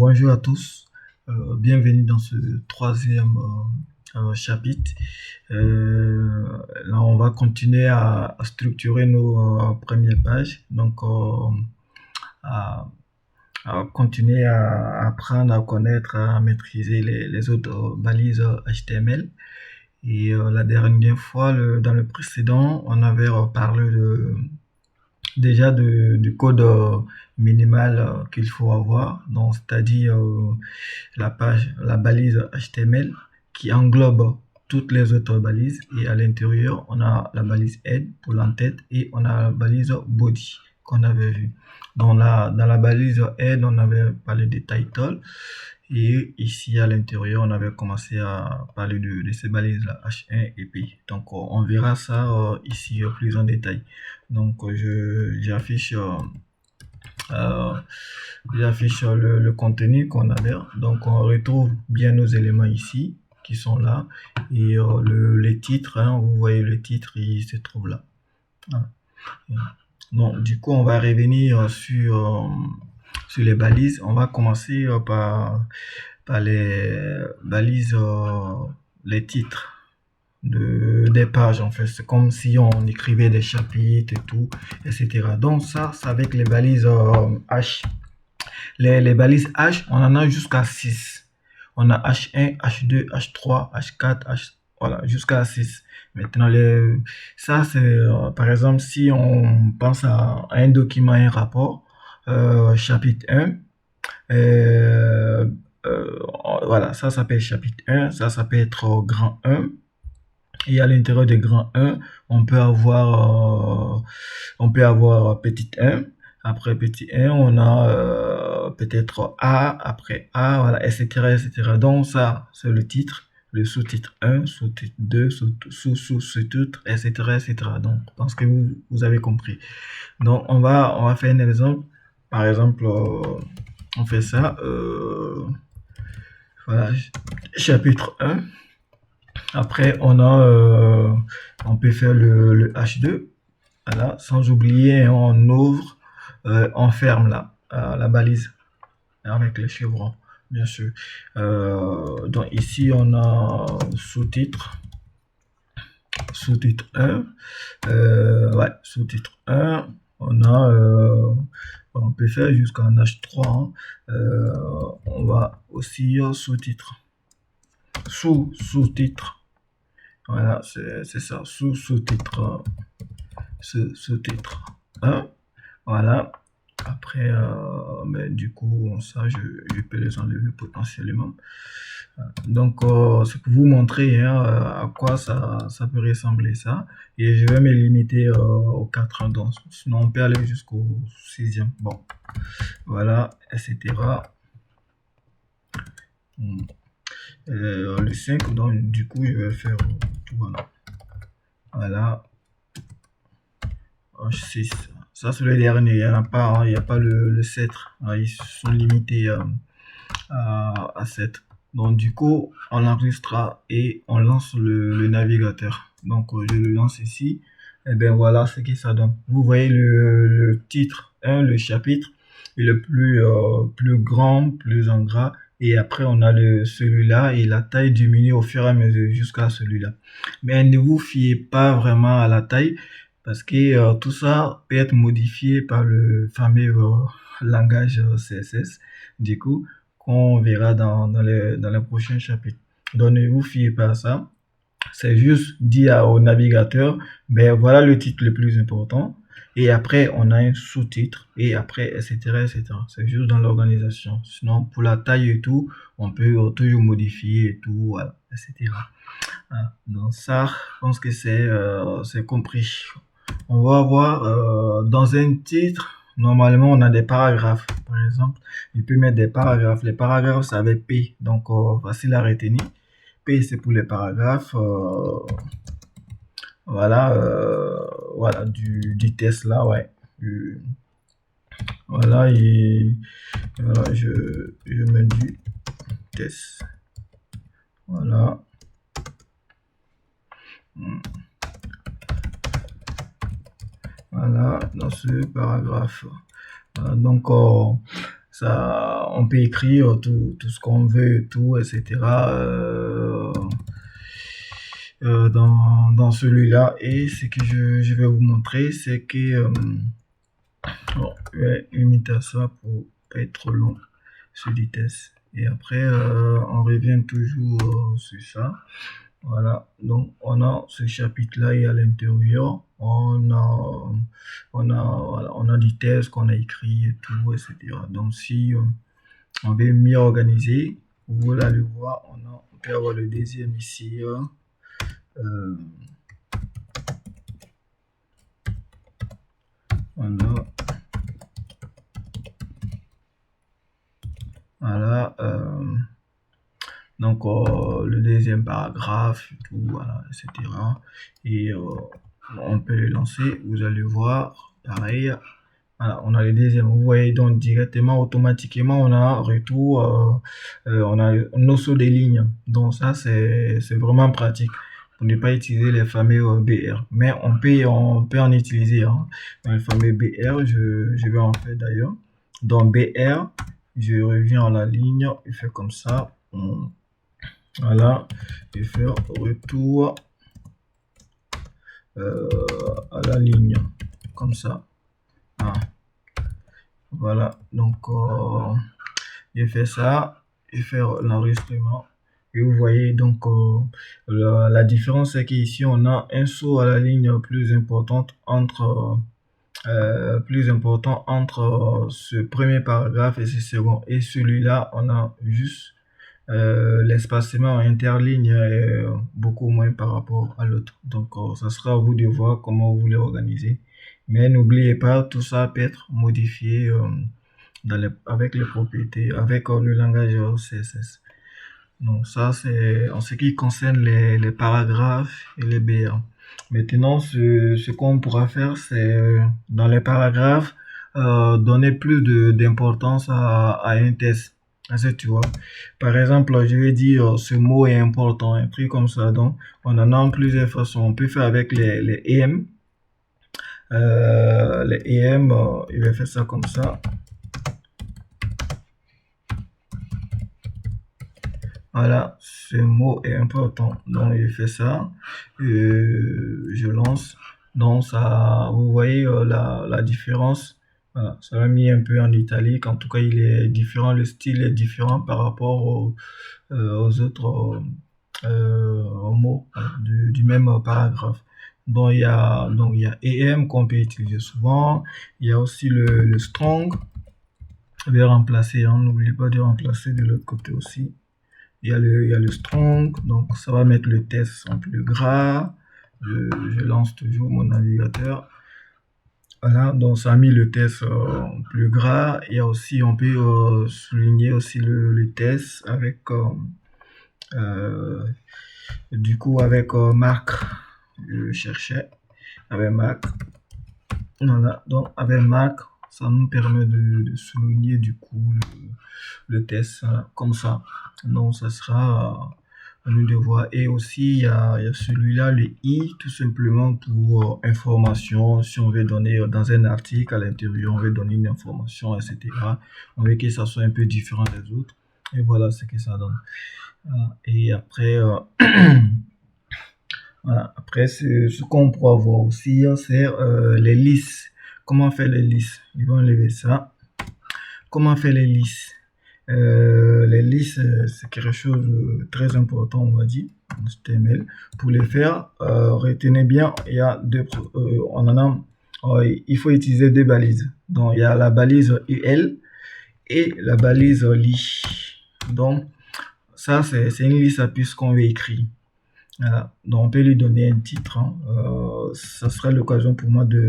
Bonjour à tous, bienvenue dans ce troisième chapitre. Là, on va continuer à structurer nos premières pages, donc à, à continuer à apprendre à connaître, à maîtriser les autres balises HTML. Et la dernière fois, dans le précédent, on avait parlé déjà du code minimal qu'il faut avoir, donc c'est-à-dire la balise HTML qui englobe toutes les autres balises, et à l'intérieur on a la balise head pour l'entête et on a la balise body qu'on avait vu. Donc là, dans la balise head on avait parlé de title, et ici à l'intérieur on avait commencé à parler de ces balises là, H1 et P. Donc on verra ça ici plus en détail. Donc j'affiche le contenu qu'on avait. Donc on retrouve bien nos éléments ici qui sont là, et les titres, hein, vous voyez le titre, il se trouve là. Voilà. Donc du coup on va revenir sur les balises. On va commencer par les balises, les titres des pages. En fait, c'est comme si on écrivait des chapitres et tout, etc. Donc ça, c'est avec les balises H. Les balises H, on en a jusqu'à 6. On a H1, H2, H3, H4, voilà, jusqu'à 6. Maintenant, ça, c'est par exemple, si on pense à un document, un rapport, chapitre 1, euh, voilà, ça s'appelle chapitre 1, ça peut être grand 1. Et à l'intérieur de grand 1, on peut avoir petit 1. Après petit 1, on a peut-être A, après A, voilà, etc., etc. Donc ça, c'est le titre, le sous-titre 1, sous-titre 2, sous-titre, etc., etc. Donc, je pense que vous avez compris. Donc, on va faire un exemple. Par exemple, on fait ça. Voilà, chapitre 1. Après, on peut faire le H2. Voilà, sans oublier, on ouvre, on ferme là, la balise avec les chevrons, bien sûr. Donc ici, on a sous-titre 1. Ouais, sous-titre 1. On peut faire jusqu'à un H3. On va aussi sous-titre. Sous-titre. Voilà, c'est ça, sous-titre 1. Voilà. Après, mais du coup, ça, je peux les enlever potentiellement. Donc, c'est pour vous montrer, hein, à quoi ça peut ressembler ça. Et je vais me limiter au 4, donc sinon on peut aller jusqu'au 6e. Bon, voilà, etc. Le 5, donc du coup, je vais faire tout, voilà. Voilà. H6. Ça, c'est le dernier. Il n'y a pas, hein, il n'y a pas le 7. Ils sont limités à 7. Donc, du coup, on enregistre et on lance le navigateur. Donc, je le lance ici. Et bien, voilà ce que ça donne. Vous voyez le titre, hein, le chapitre, est le plus grand, plus en gras. Et après, on a celui-là, et la taille diminue au fur et à mesure jusqu'à celui-là. Mais ne vous fiez pas vraiment à la taille, parce que tout ça peut être modifié par le fameux langage CSS, du coup, qu'on verra dans les prochains chapitres. Donc, ne vous fiez pas à ça. C'est juste dire au navigateur, ben voilà le titre le plus important. Et après, on a un sous-titre. Et après, etc., etc. C'est juste dans l'organisation. Sinon, pour la taille et tout, on peut toujours modifier et tout, voilà, etc. Donc ça, je pense que c'est compris. On va voir dans un titre. Normalement, on a des paragraphes. Par exemple, je peux mettre des paragraphes. Les paragraphes, c'est avec P. Donc, facile à retenir. P, c'est pour les paragraphes. Voilà, voilà du test là, ouais. Voilà, et voilà, je mets du test. Voilà. Voilà, dans ce paragraphe. Donc, ça, on peut écrire tout ce qu'on veut, tout, etc. Dans celui-là. Et ce que je vais vous montrer, c'est que bon, je vais limiter à ça pour pas être trop long sur les tests. Et après, on revient toujours sur ça. Voilà, donc on a ce chapitre-là et à l'intérieur, voilà, on a des tests qu'on a écrits et tout, etc. Donc si on veut mieux organiser, vous allez voir, on peut avoir le deuxième ici. Voilà. Voilà. Donc le deuxième paragraphe, et tout, voilà, etc. Et on peut le lancer, vous allez voir, pareil. Voilà, on a le deuxième. Vous voyez donc directement, automatiquement, on a un retour, on a nos sauts des lignes. Donc ça, c'est vraiment pratique pour ne pas utiliser les fameux BR. Mais on peut en utiliser. Hein. Dans le fameux BR, je vais en faire d'ailleurs. Dans BR, je reviens à la ligne et fais comme ça. Voilà, et faire retour à la ligne, comme ça. Ah. Voilà, donc j'ai fait ça, et faire l'enregistrement. Et vous voyez donc la différence, c'est qu'ici on a un saut à la ligne plus importante entre ce premier paragraphe et ce second. Et celui-là, on a juste l'espacement interligne est beaucoup moins par rapport à l'autre. Donc, ça sera à vous de voir comment vous voulez organiser. Mais n'oubliez pas, tout ça peut être modifié avec les propriétés, avec le langage CSS. Donc, ça, c'est en ce qui concerne les paragraphes et les BR. Maintenant, ce qu'on pourra faire, c'est dans les paragraphes, donner plus d'importance à un test. Tu vois. Par exemple, je vais dire ce mot est important, un truc comme ça. Donc, on en a plusieurs façons. On peut faire avec les EM. Les EM, il va faire ça comme ça. Voilà, ce mot est important. Donc, il fait ça. Je lance. Donc, ça, vous voyez la différence. Voilà, ça m'a mis un peu en italique. En tout cas, il est différent. Le style est différent par rapport aux autres mots du même paragraphe. Donc, il y a EM qu'on peut utiliser souvent. Il y a aussi le strong. Je vais remplacer. Hein, n'oubliez pas de remplacer de l'autre côté aussi. Il y a le strong, donc ça va mettre le test en plus gras. Je lance toujours mon navigateur. Voilà, donc ça a mis le test en plus gras. Il y a aussi, on peut souligner aussi le test avec, du coup, avec marque. Je cherchais avec marque. Voilà, donc avec marque, ça nous permet de souligner du coup le test comme ça. Donc ça sera à nous de voir. Et aussi il y a celui-là, le i, tout simplement pour information. Si on veut donner dans un article à l'intérieur, on veut donner une information, etc. On veut que ça soit un peu différent des autres. Et voilà ce que ça donne. Et après voilà. Après, ce qu'on pourra voir aussi, c'est les listes. Comment faire les listes? Ils vont enlever ça. Comment faire les listes? Les listes, c'est quelque chose de très important, on va dire, en HTML. Pour les faire, retenez bien, il y a il faut utiliser deux balises. Donc, il y a la balise UL et la balise li. Donc, ça, c'est une liste à puces qu'on veut écrire. Voilà. Donc, on peut lui donner un titre. Hein. Ça sera l'occasion pour moi de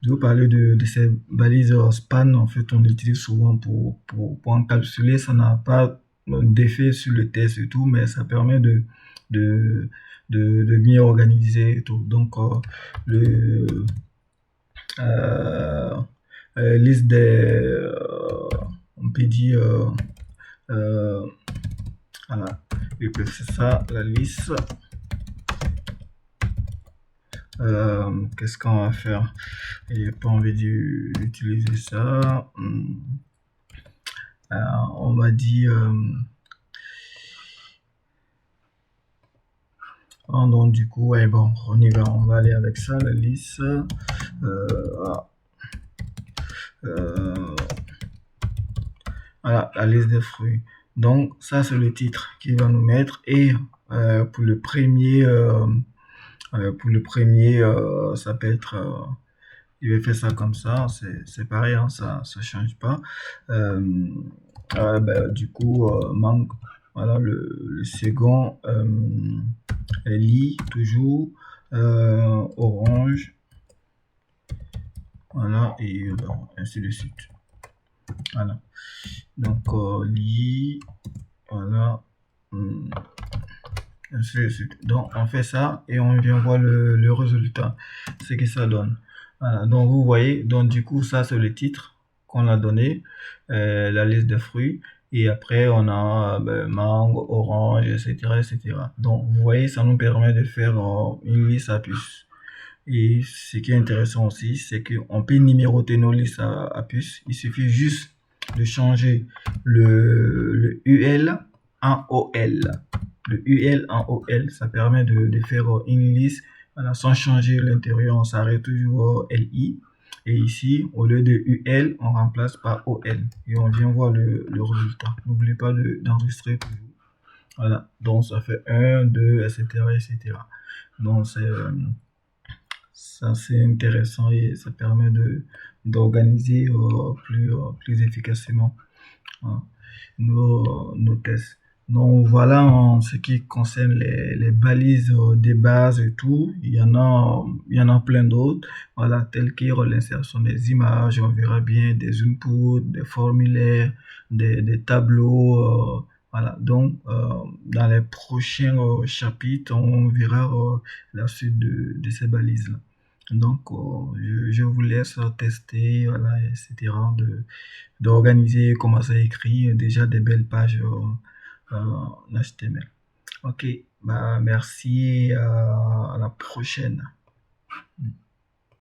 vous parler de ces balises span. En fait, on l'utilise souvent pour encapsuler. Ça n'a pas d'effet sur le test et tout, mais ça permet de bien organiser et tout. Donc, liste des, on peut dire, voilà, et puis c'est ça, la liste. Qu'est-ce qu'on va faire? J'ai pas envie d'utiliser ça. on m'a dit, donc du coup, ouais, bon, on y va, on va aller avec ça, la liste. Voilà. Voilà, la liste des fruits. Donc, ça, c'est le titre qu'il va nous mettre. Et pour le premier, ça peut être, je vais faire ça comme ça, c'est pareil, hein, ça change pas. Du coup, mangue, voilà, le second, lit, toujours, orange, voilà, et ainsi de suite. Voilà. Donc, lit, voilà, ainsi de suite. Donc, on fait ça et on vient voir le résultat, ce que ça donne. Voilà. Donc, vous voyez, donc du coup, ça, c'est le titre qu'on a donné, la liste de fruits. Et après, on a mangue, orange, etc., etc. Donc, vous voyez, ça nous permet de faire une liste à puces. Et ce qui est intéressant aussi, c'est qu'on peut numéroter nos listes à puces. Il suffit juste de changer le UL en OL. Le UL en OL, ça permet de faire une liste, voilà, sans changer l'intérieur, on s'arrête toujours LI. Et ici, au lieu de UL, on remplace par OL. Et on vient voir le résultat. N'oubliez pas d'enregistrer toujours. Voilà, donc ça fait 1, 2, etc., etc. Donc ça c'est intéressant et ça permet d'organiser plus efficacement, hein, nos tests. Donc voilà en ce qui concerne les balises des bases et tout. Il y en a plein d'autres. Voilà, telles que l'insertion des images, on verra bien des inputs, des formulaires, des tableaux. Voilà, donc dans les prochains chapitres, on verra la suite de ces balises-là. Donc, je vous laisse tester, voilà, etc., d'organiser, commencer à écrire déjà des belles pages en HTML. Ok, bah merci, à la prochaine.